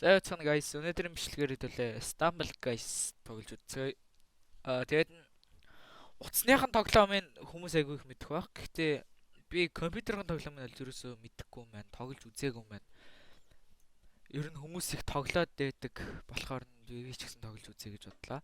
За яцгаана guys, өнөөдрийн бичлэгээр хэлээ Stumble guys тоглож үзье. Тэгээд утасныхан тоглоомын хүмүүс айгүй их мэдэх баг. Гэхдээ би компьютерын тоглоомыг аль ерөөсөө мэдэхгүй юм байна. Тоглож үзээгүй юм байна. Ер нь хүмүүс их тоглоод байдаг болохоор би ч гэсэн тоглож үзье гэж бодлоо.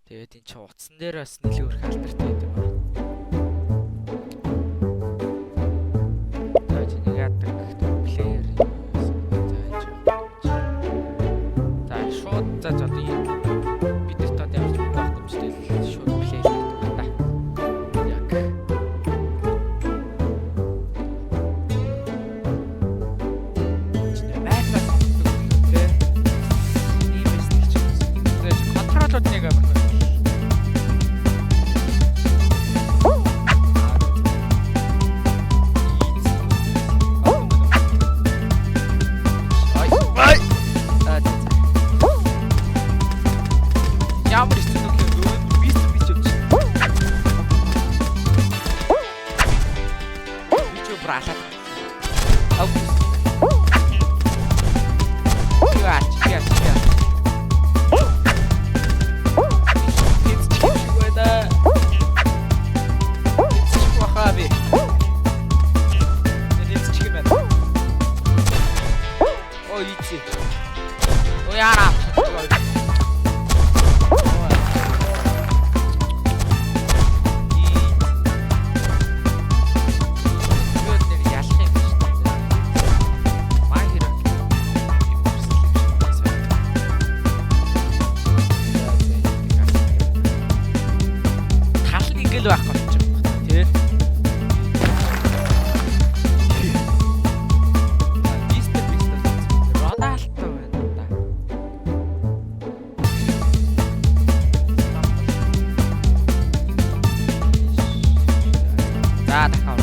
Тэгээд энэ чинь утсан дээр бас нэлээд их алдартай байдаг ба. Тэгээд нэг яадаг плеер за жоо бид нар тод ямарч байх юм шиг л шууд плей хийдэг та. Яг. Чиний майкрофон тэ. Ийм эсвэл ч юм. Тэгээд контроллууд нэг амар. Ямар ч зүйл бис явж видео бралаа август яач байх гэж байна тий. Бистер Роналдо байна да. За дахиад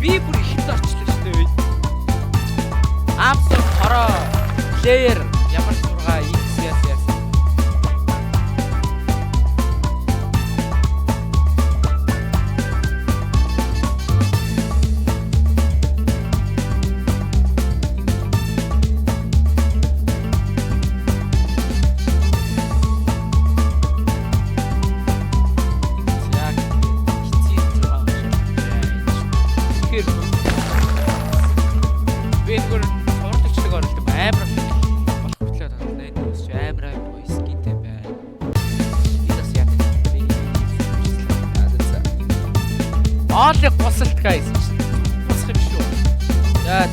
би бүр ихэнд орчлоо шүү дээ. Амсо хороо плеер ямар 6 XS яасан. Бэнгээр сурлагчлаг оролдог амар болох хөтлөө байна. Энэ үс амар скинтэй байна. Идас яг би Олиг босалт guys. Босох юм шүү. За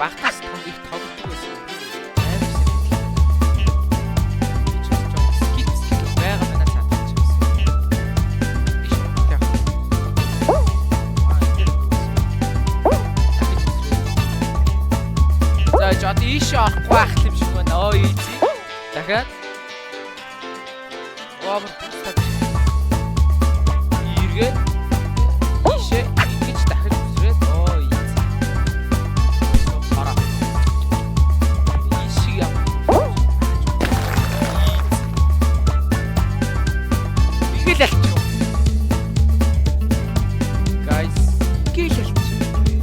багтаас их тоглодог байсан. Амар скип байгаа мэнэ цаатаж байсан. Иш яг. За жод иш орохгүй байх юм шиг байна. Оо ийзи. Дахиад. Овер бустад. Иргээд ишээ ингэж дахиж үсрээд оо ийзи. Guys, гээлэлч.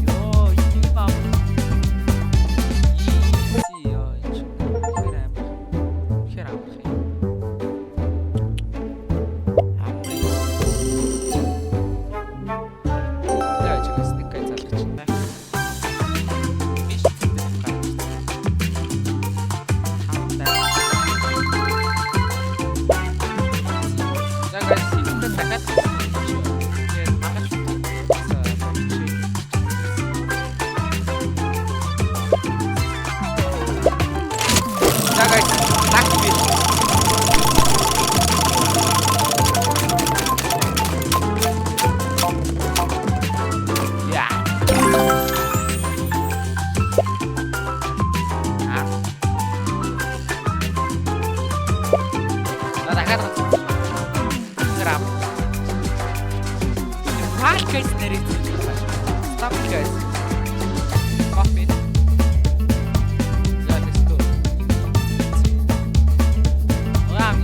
Йоо, ийм аа. Easy ёо. Хэр ам. За guys, такс бий. Яа. За дахиад грам. Хаал guys нэрийг зүйлээ. Stop guys. Coffee. За let's go. Рам.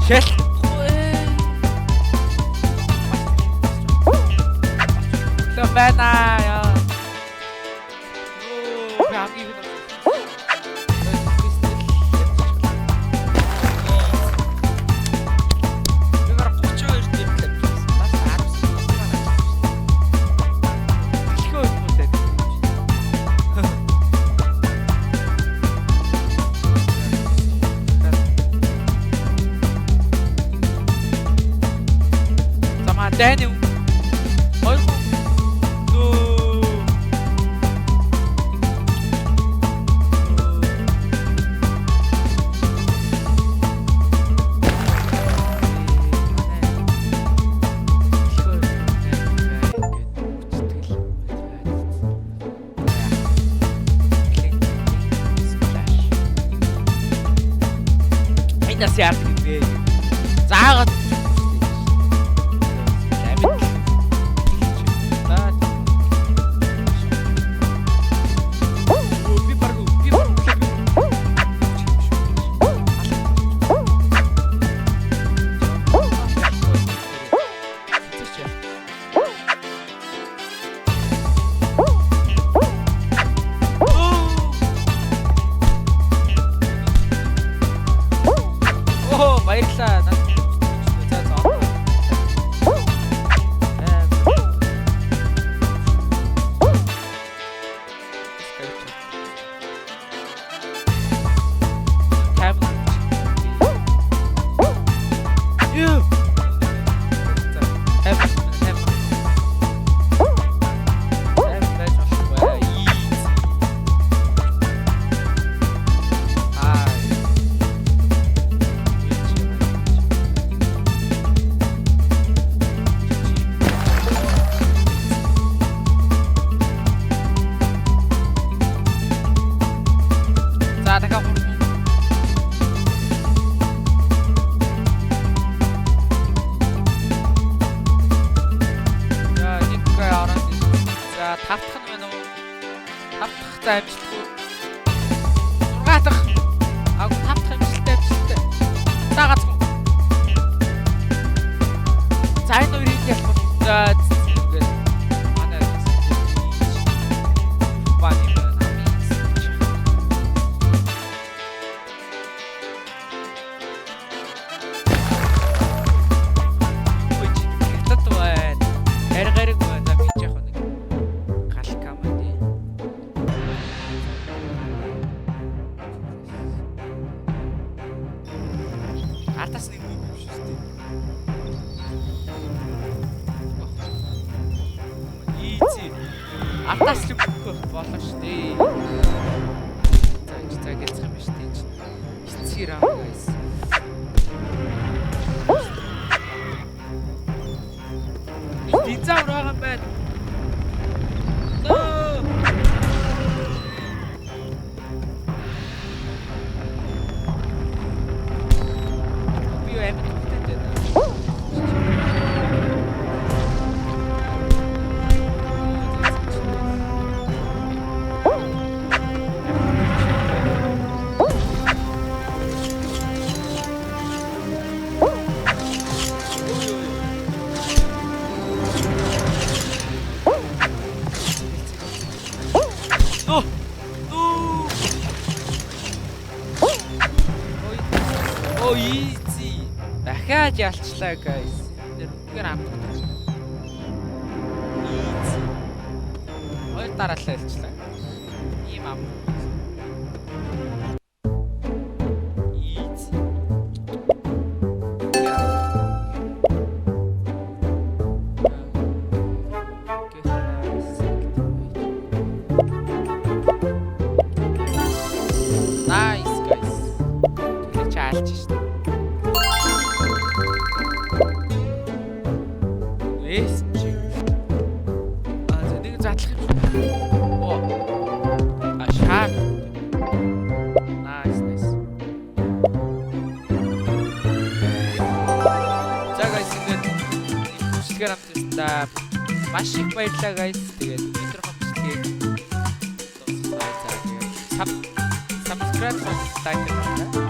Шэл. Лөө байна яа. Оо, хамгийн их. Тэгэр 32 дэвлээ бичсэн. Бас 19 байна. Эхлэхөө хүмүүстэй. Daniel. Oi. Эндээс яардаг юм бэ? Заагаад баярлаа. За за. Тавтах нь байна уу? Тавтах за амжилтгүй. 6 дахь. Агуу тавтах амжилттай амжилттай. За гацгүй. За энэ хоёрыг ялах. За ингээд манай бани артас нэг юм биш шүү дээ. Easy. Артас л өгөх болно шүү дээ. За гэлцэх юм шүү дээ. Эцсээр аа guys. Дизайн байгаа юм байна. Oh easy. Дахиад ялчлаа guys. Тэр үгээр амтдаг. Easy. Хоёр дараалал ялчлаа. Ийм ам. Easy. Nice guys. Тэр чаалж шээ. Нэг задлах юм шиг. Оо. Ашаа. Nice. За guys ингээд хүсэлгээр хамтдаа маш их баярлалаа guys. Тэгээд өнөөдрийн бичлэгийг дуусгая. За тэгээд subscribe, like